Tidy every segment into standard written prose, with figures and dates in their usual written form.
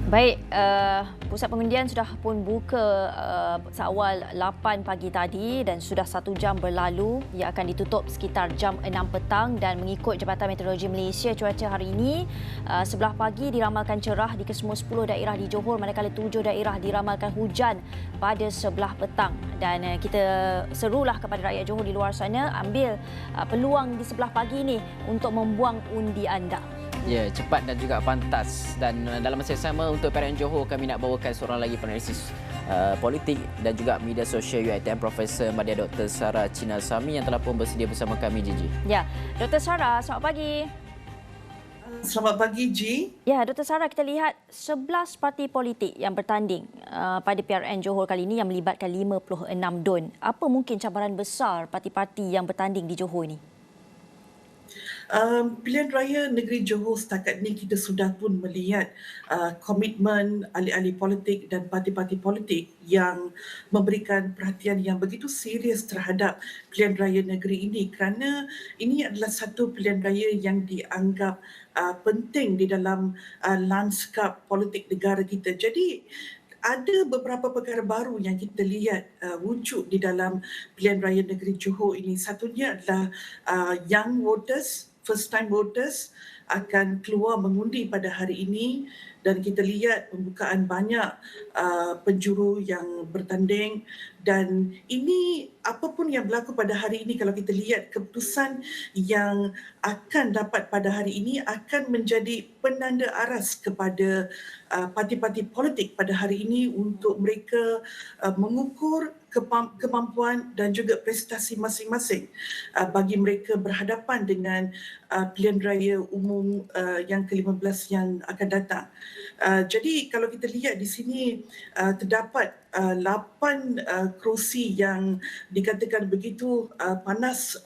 Baik, pusat pengundian sudah pun buka seawal 8 pagi tadi dan sudah 1 jam berlalu. Ia akan ditutup sekitar jam 6 petang dan mengikut Jabatan Meteorologi Malaysia, cuaca hari ini sebelah pagi diramalkan cerah di kesemua 10 daerah di Johor, manakala 7 daerah diramalkan hujan pada sebelah petang. Dan kita serulah kepada rakyat Johor di luar sana, ambil peluang di sebelah pagi ini untuk membuang undi anda. Ya, cepat dan juga pantas. Dan dalam masa yang sama untuk PRN Johor, kami nak bawakan seorang lagi penalisis politik dan juga media sosial UiTM, Profesor Madya Dr. Sarah Chinasamy yang telah pun bersedia bersama kami, Gigi. Ya, Dr. Sarah, selamat pagi. Selamat pagi, Ji. Ya, Dr. Sarah, kita lihat 11 parti politik yang bertanding pada PRN Johor kali ini yang melibatkan 56 DUN. Apa mungkin cabaran besar parti-parti yang bertanding di Johor ini? Pilihan raya negeri Johor setakat ini kita sudah pun melihat komitmen ahli-ahli politik dan parti-parti politik yang memberikan perhatian yang begitu serius terhadap pilihan raya negeri ini, kerana ini adalah satu pilihan raya yang dianggap penting di dalam lanskap politik negara kita. Jadi ada beberapa perkara baru yang kita lihat wujud di dalam pilihan raya negeri Johor ini. Satunya adalah young voters, first time voters akan keluar mengundi pada hari ini, dan kita lihat pembukaan banyak penjuru yang bertanding. Dan ini apapun yang berlaku pada hari ini, kalau kita lihat keputusan yang akan dapat pada hari ini akan menjadi penanda aras kepada parti-parti politik pada hari ini untuk mereka mengukur kemampuan dan juga prestasi masing-masing bagi mereka berhadapan dengan pilihan raya umum yang ke-15 yang akan datang. Jadi kalau kita lihat di sini terdapat 8 kerusi yang dikatakan begitu panas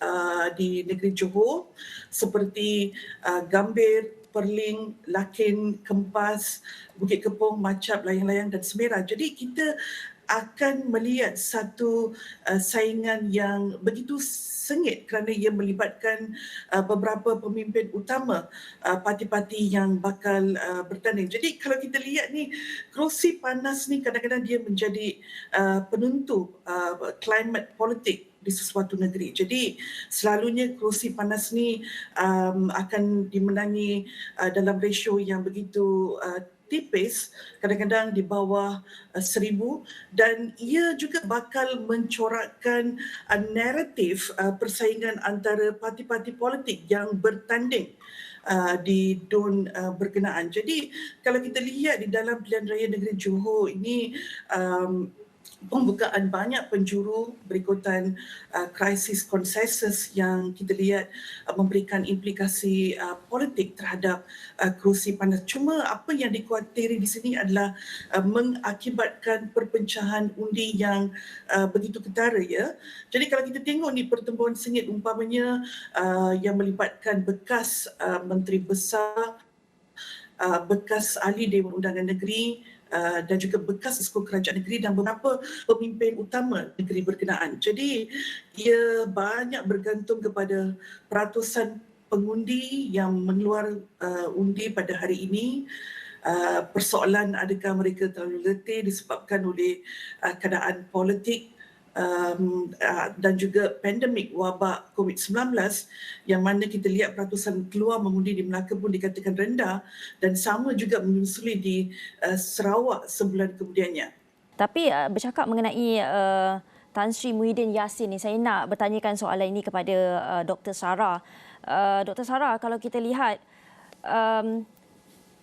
di negeri Johor, seperti Gambir, Perling, Lakin, Kempas, Bukit Kepong, Macap, Layang-Layang dan Semera. Jadi kita akan melihat satu saingan yang begitu sengit kerana ia melibatkan beberapa pemimpin utama parti-parti yang bakal bertanding. Jadi kalau kita lihat ni, kerusi panas ni kadang-kadang dia menjadi penentu climate politik di sesuatu negeri. Jadi selalunya kerusi panas ni akan dimenangi dalam ratio yang begitu tipis, kadang-kadang di bawah 1,000, dan ia juga bakal mencorakkan naratif persaingan antara parti-parti politik yang bertanding di DUN berkenaan. Jadi kalau kita lihat di dalam pilihan raya negeri Johor ini, pembukaan banyak penjuru berikutan krisis konsensus yang kita lihat memberikan implikasi politik terhadap kerusi panas. Cuma apa yang dikhawatiri di sini adalah mengakibatkan perpecahan undi yang begitu ketara, ya. Jadi kalau kita tengok ni pertempuran sengit umpamanya yang melibatkan bekas menteri besar, bekas ahli Dewan Undangan Negeri, dan juga bekas eksekutif kerajaan negeri dan beberapa pemimpin utama negeri berkenaan. Jadi ia banyak bergantung kepada peratusan pengundi yang mengeluar undi pada hari ini. Persoalan adakah mereka terlalu letih disebabkan oleh keadaan politik dan juga pandemik wabak COVID-19, yang mana kita lihat peratusan keluar mengundi di Melaka pun dikatakan rendah, dan sama juga menyusuli di Sarawak sebulan kemudiannya. Tapi bercakap mengenai Tan Sri Muhyiddin Yassin ni, saya nak bertanyakan soalan ini kepada Dr. Sarah. Dr. Sarah, kalau kita lihat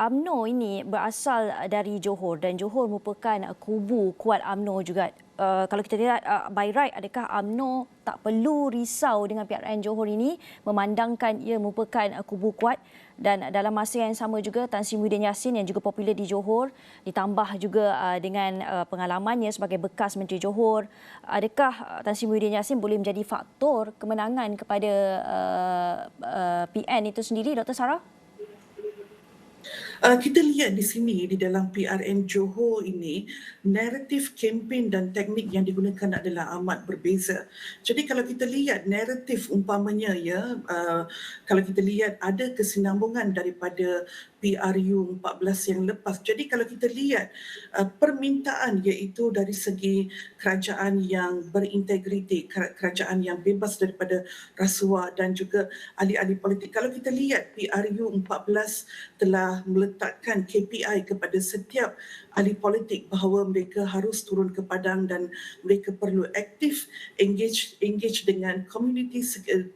UMNO ini berasal dari Johor dan Johor merupakan kubu kuat UMNO juga. Kalau kita lihat by right, adakah UMNO tak perlu risau dengan PRN Johor ini memandangkan ia merupakan kubu kuat, dan dalam masa yang sama juga Tan Sri Muhyiddin Yassin yang juga popular di Johor ditambah juga dengan pengalamannya sebagai bekas Menteri Johor, adakah Tan Sri Muhyiddin Yassin boleh menjadi faktor kemenangan kepada PN itu sendiri, Dr. Sarah? Kita lihat di sini di dalam PRN Johor ini, naratif kempen dan teknik yang digunakan adalah amat berbeza. Jadi kalau kita lihat naratif umpamanya kalau kita lihat ada kesinambungan daripada PRU 14 yang lepas. Jadi kalau kita lihat permintaan iaitu dari segi kerajaan yang berintegriti, kerajaan yang bebas daripada rasuah dan juga ahli-ahli politik. Kalau kita lihat PRU 14 telah meletakkan KPI kepada setiap ahli politik bahawa mereka harus turun ke padang dan mereka perlu aktif engage dengan komuniti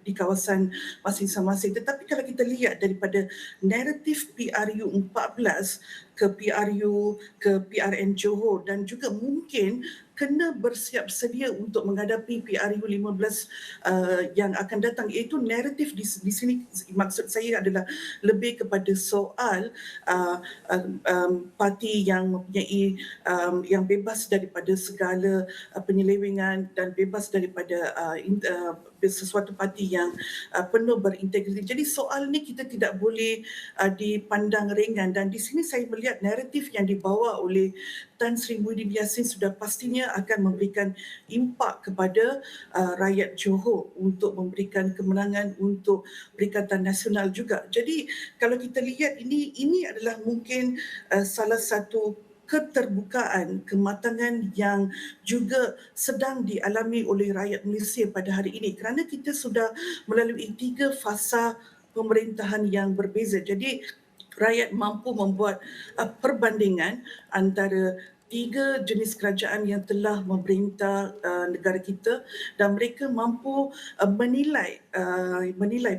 di kawasan masing-masing. Tetapi kalau kita lihat daripada naratif PRU 14 ke PRU ke PRN Johor dan juga mungkin kena bersiap sedia untuk menghadapi PRU 15 yang akan datang, iaitu naratif di sini maksud saya adalah lebih kepada soal parti yang mempunyai yang bebas daripada segala penyelewengan dan bebas daripada sesuatu parti yang penuh berintegriti. Jadi soal ni kita tidak boleh dipandang ringan dan di sini saya melihat naratif yang dibawa oleh Tan Sri Muhyiddin Yassin sudah pastinya akan memberikan impak kepada rakyat Johor untuk memberikan kemenangan untuk Perikatan Nasional juga. Jadi kalau kita lihat ini adalah mungkin salah satu keterbukaan, kematangan yang juga sedang dialami oleh rakyat Malaysia pada hari ini kerana kita sudah melalui 3 fasa pemerintahan yang berbeza. Jadi rakyat mampu membuat perbandingan antara 3 jenis kerajaan yang telah memerintah negara kita dan mereka mampu menilai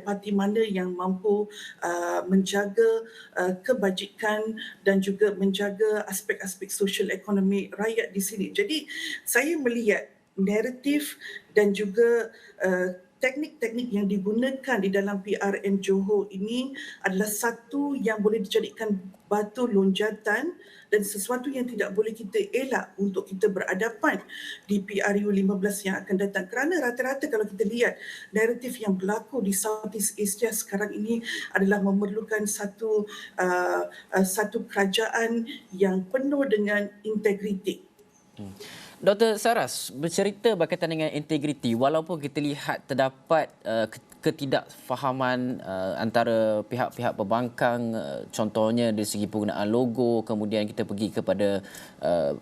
parti mana yang mampu menjaga kebajikan dan juga menjaga aspek-aspek sosial ekonomi rakyat di sini. Jadi saya melihat naratif dan juga teknik-teknik yang digunakan di dalam PRN Johor ini adalah satu yang boleh dijadikan batu lonjatan dan sesuatu yang tidak boleh kita elak untuk kita berhadapan di PRU 15 yang akan datang. Kerana rata-rata kalau kita lihat naratif yang berlaku di Southeast Asia sekarang ini adalah memerlukan satu kerajaan yang penuh dengan integriti. Dr. Saras, bercerita berkaitan dengan integriti, walaupun kita lihat terdapat ketidakfahaman antara pihak-pihak pembangkang, contohnya dari segi penggunaan logo, kemudian kita pergi kepada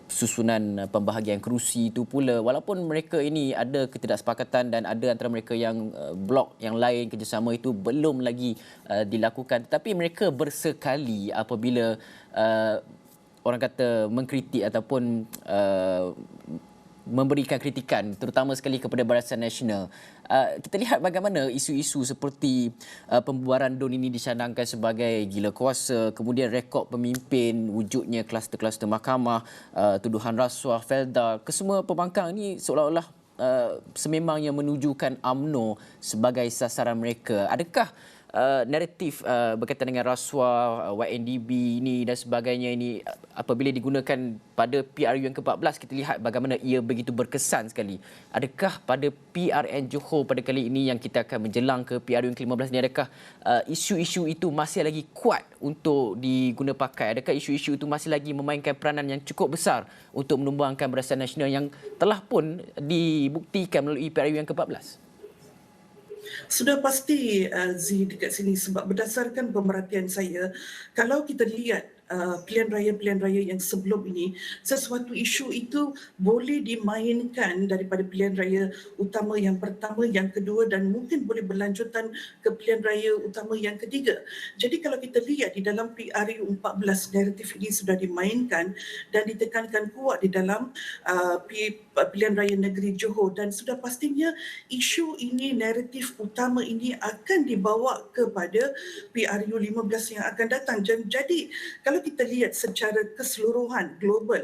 susunan pembahagian kerusi itu pula, walaupun mereka ini ada ketidaksepakatan dan ada antara mereka yang blok yang lain kerjasama itu belum lagi dilakukan, tetapi mereka bersekali apabila orang kata mengkritik ataupun memberikan kritikan terutama sekali kepada Barisan Nasional. Kita lihat bagaimana isu-isu seperti pembubaran DUN ini dicadangkan sebagai gila kuasa, kemudian rekod pemimpin, wujudnya kluster-kluster mahkamah, tuduhan rasuah, felda, kesemua pembangkang ini seolah-olah sememangnya menujukan UMNO sebagai sasaran mereka. Adakah naratif berkaitan dengan rasuah, YNDB ini dan sebagainya ini apabila digunakan pada PRU yang ke-14, kita lihat bagaimana ia begitu berkesan sekali. Adakah pada PRN Johor pada kali ini yang kita akan menjelang ke PRU yang ke-15 ini, adakah isu-isu itu masih lagi kuat untuk diguna pakai? Adakah isu-isu itu masih lagi memainkan peranan yang cukup besar untuk menumbangkan Barisan Nasional yang telah pun dibuktikan melalui PRU yang ke-14? Sudah pasti Z dekat sini sebab berdasarkan pemerhatian saya, kalau kita lihat pilihan raya yang sebelum ini, sesuatu isu itu boleh dimainkan daripada pilihan raya utama yang pertama, yang kedua dan mungkin boleh berlanjutan ke pilihan raya utama yang ketiga. Jadi kalau kita lihat di dalam PRU 14, naratif ini sudah dimainkan dan ditekankan kuat di dalam pilihan raya negeri Johor dan sudah pastinya isu ini, naratif utama ini akan dibawa kepada PRU 15 yang akan datang. Jadi kalau kita lihat secara keseluruhan global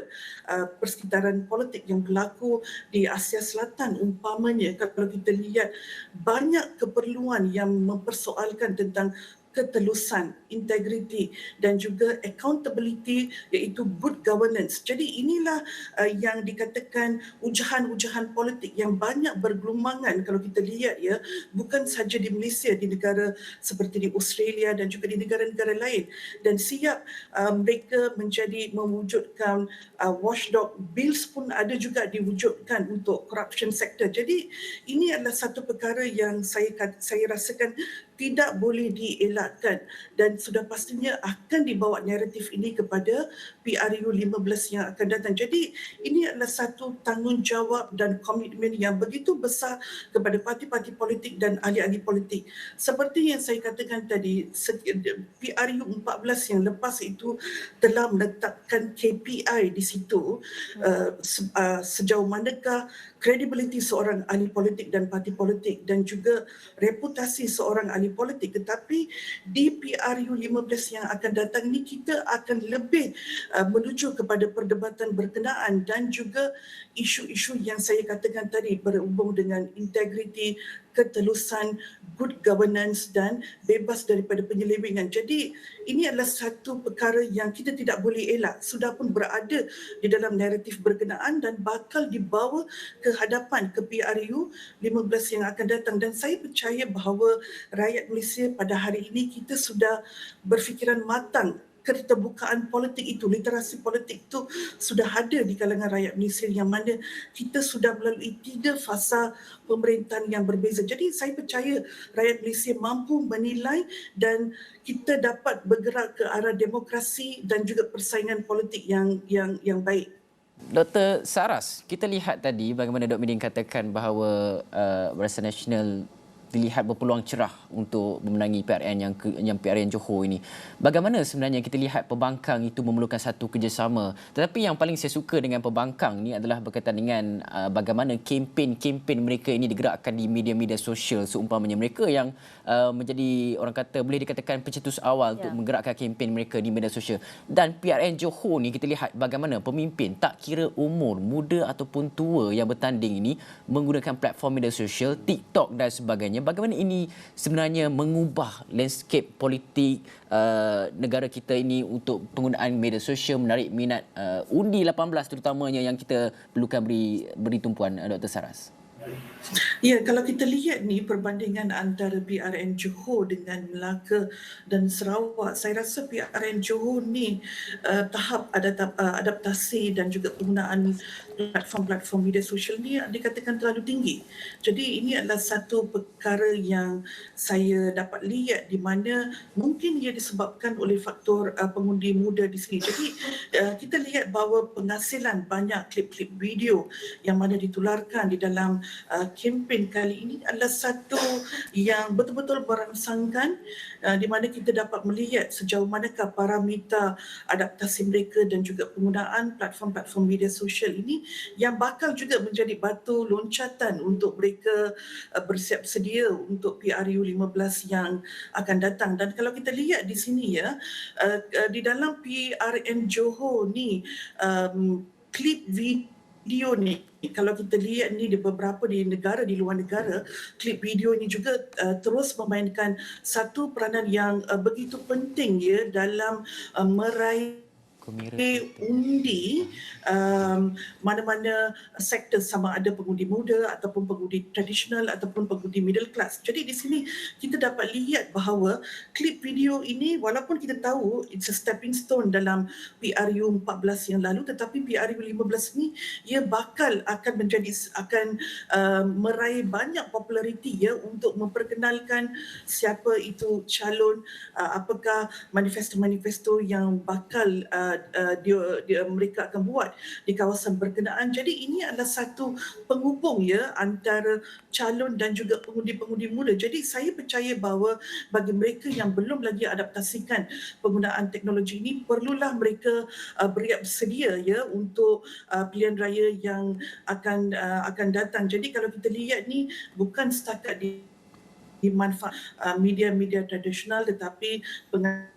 persekitaran politik yang berlaku di Asia Selatan umpamanya, kalau kita lihat banyak keperluan yang mempersoalkan tentang ketelusan, integriti dan juga accountability iaitu good governance. Jadi inilah yang dikatakan ujahan-ujahan politik yang banyak bergelumangan kalau kita lihat ya, bukan sahaja di Malaysia, di negara seperti di Australia dan juga di negara-negara lain, dan siap mereka menjadi mewujudkan watchdog bills pun ada juga diwujudkan untuk corruption sector. Jadi ini adalah satu perkara yang saya rasakan tidak boleh dielakkan dan sudah pastinya akan dibawa naratif ini kepada PRU 15 yang akan datang. Jadi ini adalah satu tanggungjawab dan komitmen yang begitu besar kepada parti-parti politik dan ahli-ahli politik. Seperti yang saya katakan tadi, PRU 14 yang lepas itu telah meletakkan KPI di situ, sejauh manakah kredibiliti seorang ahli politik dan parti politik dan juga reputasi seorang ahli politik. Tetapi di PRU 15 yang akan datang ini kita akan lebih menuju kepada perdebatan berkenaan dan juga isu-isu yang saya katakan tadi berhubung dengan integriti, ketelusan, good governance dan bebas daripada penyelewengan. Jadi ini adalah satu perkara yang kita tidak boleh elak. Sudah pun berada di dalam naratif berkenaan dan bakal dibawa ke hadapan ke PRU 15 yang akan datang. Dan saya percaya bahawa rakyat Malaysia pada hari ini kita sudah berfikiran matang. Keterbukaan politik itu, literasi politik itu sudah ada di kalangan rakyat Malaysia yang mana kita sudah melalui 3 fasa pemerintahan yang berbeza. Jadi saya percaya rakyat Malaysia mampu menilai dan kita dapat bergerak ke arah demokrasi dan juga persaingan politik yang baik. Dr. Saras, kita lihat tadi bagaimana Dr. Midin katakan bahawa Barisan Nasional dilihat berpeluang cerah untuk memenangi PRN yang PRN Johor ini. Bagaimana sebenarnya kita lihat pembangkang itu memerlukan satu kerjasama. Tetapi yang paling saya suka dengan pembangkang ni adalah berkaitan dengan bagaimana kempen-kempen mereka ini digerakkan di media-media sosial, seumpamanya mereka yang menjadi orang kata boleh dikatakan pencetus awal untuk menggerakkan kempen mereka di media sosial. Dan PRN Johor ni kita lihat bagaimana pemimpin tak kira umur, muda ataupun tua yang bertanding ini menggunakan platform media sosial, TikTok dan sebagainya. Bagaimana ini sebenarnya mengubah landscape politik negara kita ini untuk penggunaan media sosial, menarik minat undi 18 terutamanya yang kita perlukan beri tumpuan, Dr. Saras? Ya, kalau kita lihat ni perbandingan antara PRN Johor dengan Melaka dan Sarawak, saya rasa PRN Johor ni tahap adaptasi dan juga penggunaan platform-platform media sosial ni dikatakan terlalu tinggi. Jadi ini adalah satu perkara yang saya dapat lihat di mana mungkin ia disebabkan oleh faktor pengundi muda di sini. Jadi kita lihat bahawa penghasilan banyak klip-klip video yang mana ditularkan di dalam kempen kali ini adalah satu yang betul-betul merangsangkan di mana kita dapat melihat sejauh manakah parameter adaptasi mereka dan juga penggunaan platform-platform media sosial ini yang bakal juga menjadi batu loncatan untuk mereka bersiap sedia untuk PRU 15 yang akan datang. Dan kalau kita lihat di sini ya, di dalam PRN Johor ni klip video ni, kalau kita lihat ni di beberapa di negara, di luar negara, klip video ini juga terus memainkan satu peranan yang begitu penting ya dalam meraih undi mana-mana sektor, sama ada pengundi muda ataupun pengundi tradisional ataupun pengundi middle class. Jadi di sini kita dapat lihat bahawa klip video ini walaupun kita tahu it's a stepping stone dalam PRU 14 yang lalu, tetapi PRU 15 ni ia bakal akan meraih banyak populariti ya untuk memperkenalkan siapa itu calon, apakah manifesto-manifesto yang bakal mereka akan buat di kawasan berkenaan. Jadi ini adalah satu penghubung ya antara calon dan juga pengundi-pengundi muda. Jadi saya percaya bahawa bagi mereka yang belum lagi adaptasikan penggunaan teknologi ini, perlulah mereka bersedia ya untuk pilihan raya yang akan datang. Jadi kalau kita lihat ni bukan setakat di manfaat media-media tradisional, tetapi penghasilan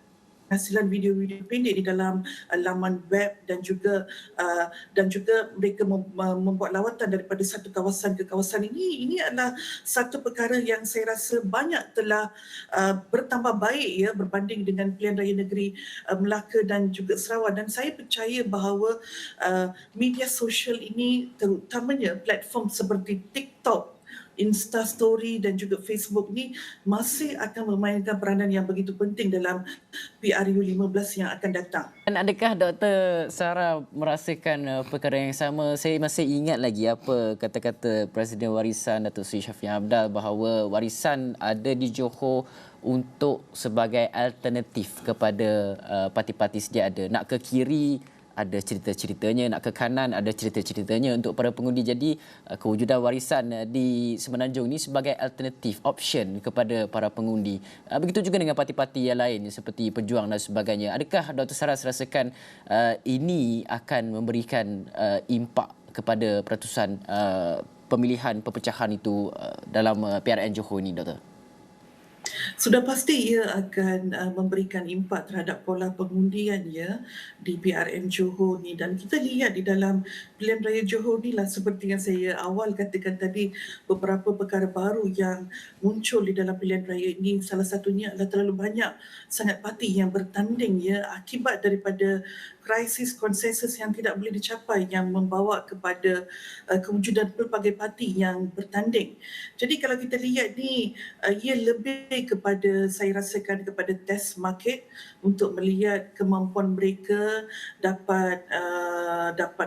penghasilan video-video pendek di dalam laman web dan juga mereka membuat lawatan daripada satu kawasan ke kawasan ini adalah satu perkara yang saya rasa banyak telah bertambah baik ya berbanding dengan pilihan raya negeri Melaka dan juga Sarawak, dan saya percaya bahawa media sosial ini terutamanya platform seperti TikTok, Insta Story dan juga Facebook ni masih akan memainkan peranan yang begitu penting dalam PRU 15 yang akan datang. Dan adakah Dr. Sarah merasakan perkara yang sama? Saya masih ingat lagi apa kata-kata Presiden Warisan Datuk Seri Shafie Apdal bahawa warisan ada di Johor untuk sebagai alternatif kepada parti-parti sedia ada. Nak ke kiri ada cerita-ceritanya, nak ke kanan ada cerita-ceritanya untuk para pengundi. Jadi kewujudan warisan di Semenanjung ini sebagai alternatif, option kepada para pengundi. Begitu juga dengan parti-parti yang lain seperti Pejuang dan sebagainya. Adakah Dr. Saras rasakan ini akan memberikan impak kepada peratusan pemilihan perpecahan itu dalam PRN Johor ini, Dr.? Sudah pasti ia akan memberikan impak terhadap pola pengundian ya di PRN Johor ni, dan kita lihat di dalam pilihan raya Johor ni lah seperti yang saya awal katakan tadi, beberapa perkara baru yang muncul di dalam pilihan raya ini. Salah satunya adalah terlalu banyak sangat parti yang bertanding ya akibat daripada krisis konsensus yang tidak boleh dicapai yang membawa kepada kewujudan pelbagai parti yang bertanding. Jadi kalau kita lihat ni ia lebih kepada, saya rasakan kepada test market untuk melihat kemampuan mereka dapat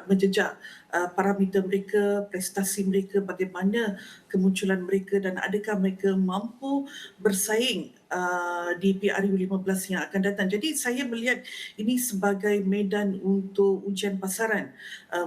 menjejak parameter mereka, prestasi mereka, bagaimana kemunculan mereka dan adakah mereka mampu bersaing di PRU 15 yang akan datang. Jadi saya melihat ini sebagai medan untuk ujian pasaran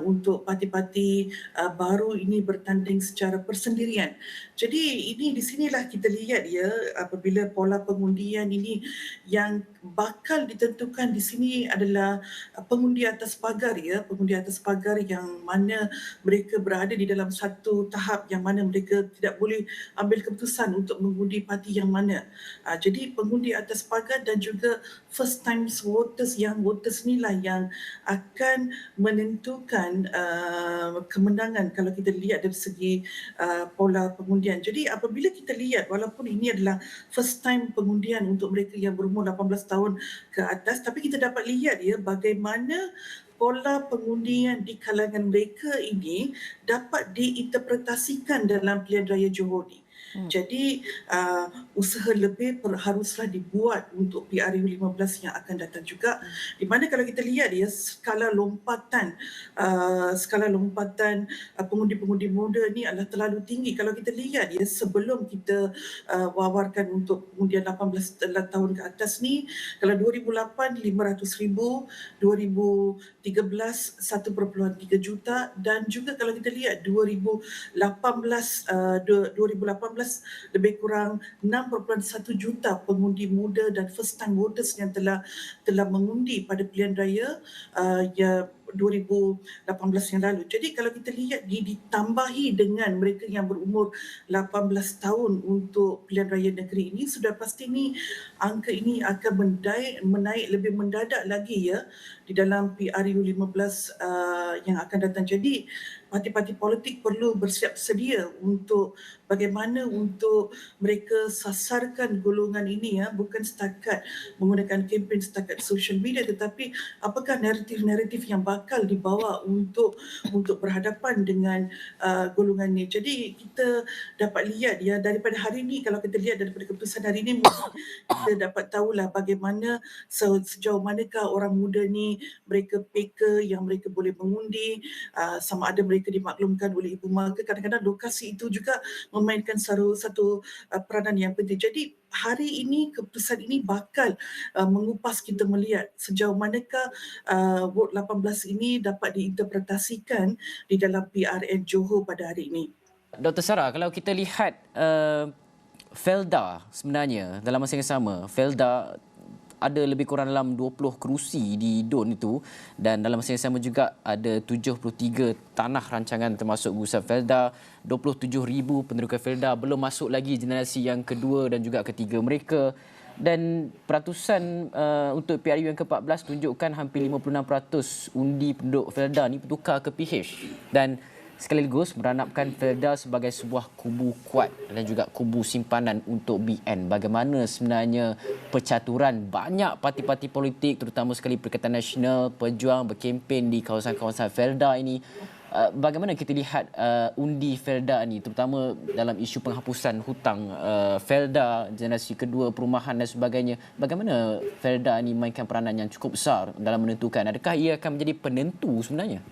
untuk parti-parti baru ini bertanding secara persendirian. Jadi ini di sinilah kita lihat ya apabila pola pengundian ini yang bakal ditentukan di sini adalah pengundi atas pagar ya, pengundi atas pagar yang mana mereka berada di dalam satu tahap yang mana mereka tidak boleh ambil keputusan untuk mengundi parti yang mana. Jadi pengundi atas pagar dan juga first time voters inilah yang akan menentukan kemenangan kalau kita lihat dari segi pola pengundian. Jadi apabila kita lihat walaupun ini adalah first time pengundian untuk mereka yang berumur 18 tahun ke atas, tapi kita dapat lihat ya bagaimana pola pengundian di kalangan mereka ini dapat diinterpretasikan dalam pilihan raya Johor ni. Jadi usaha lebih haruslah dibuat untuk PRU 15 yang akan datang juga, di mana kalau kita lihat ya skala lompatan pengundi-pengundi muda ni adalah terlalu tinggi. Kalau kita lihat ya sebelum kita wawarkan untuk pengundian 18 tahun ke atas ni, kalau 2008 500,000, 2013 1.3 juta, dan juga kalau kita lihat 2018 lebih kurang 6.1 juta pengundi muda dan first time voters yang telah mengundi pada pilihan raya 2018 yang lalu. Jadi kalau kita lihat ditambahi dengan mereka yang berumur 18 tahun untuk pilihan raya negeri ini, sudah pasti ni angka ini akan menaik lebih mendadak lagi ya di dalam PRU 15 yang akan datang. Jadi parti-parti politik perlu bersiap sedia untuk bagaimana untuk mereka sasarkan golongan ini ya, bukan setakat menggunakan kempen setakat social media, tetapi apakah naratif-naratif yang bakal dibawa untuk berhadapan dengan golongan ini. Jadi kita dapat lihat ya daripada hari ini, kalau kita lihat daripada keputusan hari ini, kita dapat tahulah bagaimana sejauh manakah orang muda ni mereka peka yang mereka boleh mengundi, sama ada mereka dimaklumkan oleh ibu marga. Kadang-kadang lokasi itu juga memainkan satu peranan yang penting. Jadi hari ini keputusan ini bakal mengupas kita melihat sejauh manakah vote 18 ini dapat diinterpretasikan di dalam PRN Johor pada hari ini. Dr. Sarah, kalau kita lihat Felda sebenarnya dalam masa yang sama, Felda ada lebih kurang dalam 20 kerusi di DUN itu, dan dalam masa yang sama juga ada 73 tanah rancangan termasuk gugusan Felda, 27,000 penderukan Felda, belum masuk lagi generasi yang kedua dan juga ketiga mereka. Dan peratusan untuk PRU yang ke-14 tunjukkan hampir 56% undi penduduk Felda ni bertukar ke PH. Dan sekaligus meranapkan Felda sebagai sebuah kubu kuat dan juga kubu simpanan untuk BN. Bagaimana sebenarnya percaturan banyak parti-parti politik terutama sekali Perikatan Nasional Pejuang berkempen di kawasan-kawasan Felda ini. Bagaimana kita lihat undi Felda ni terutama dalam isu penghapusan hutang Felda generasi kedua perumahan dan sebagainya. Bagaimana Felda ni mainkan peranan yang cukup besar dalam menentukan, adakah ia akan menjadi penentu sebenarnya?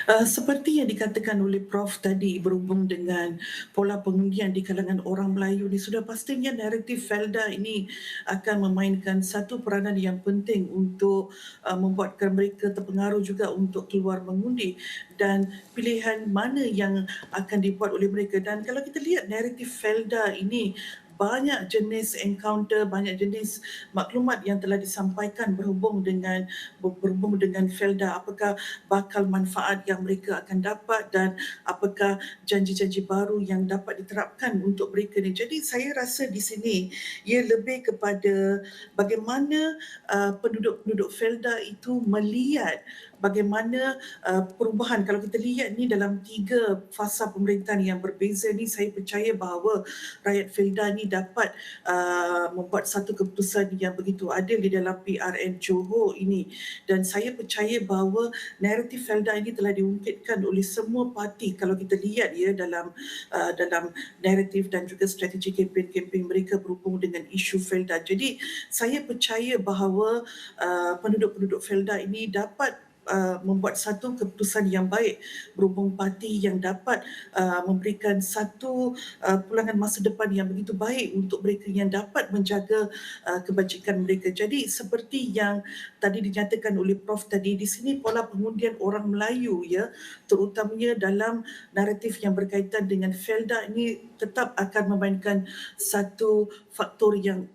Seperti yang dikatakan oleh Prof tadi berhubung dengan pola pengundian di kalangan orang Melayu ni, sudah pastinya naratif Felda ini akan memainkan satu peranan yang penting untuk membuatkan mereka terpengaruh juga untuk keluar mengundi, dan pilihan mana yang akan dibuat oleh mereka. Dan kalau kita lihat naratif Felda ini, banyak jenis encounter, banyak jenis maklumat yang telah disampaikan berhubung dengan Felda. Apakah bakal manfaat yang mereka akan dapat dan apakah janji-janji baru yang dapat diterapkan untuk mereka ni. Jadi saya rasa di sini ia lebih kepada bagaimana penduduk-penduduk Felda itu melihat bagaimana perubahan. Kalau kita lihat ni dalam 3 fasa pemerintahan yang berbeza ni, saya percaya bahawa rakyat Felda ni dapat membuat satu keputusan yang begitu adil di dalam PRN Johor ini, dan saya percaya bahawa naratif Felda ini telah diungkitkan oleh semua parti. Kalau kita lihat ya dalam naratif dan juga strategi kempen-kempen mereka berhubung dengan isu Felda. Jadi saya percaya bahawa penduduk-penduduk Felda ini dapat membuat satu keputusan yang baik berhubung parti yang dapat memberikan satu pulangan masa depan yang begitu baik untuk mereka yang dapat menjaga kebajikan mereka. Jadi seperti yang tadi dinyatakan oleh Prof tadi, di sini pola pengundian orang Melayu ya, terutamanya dalam naratif yang berkaitan dengan Felda ini tetap akan memainkan satu faktor yang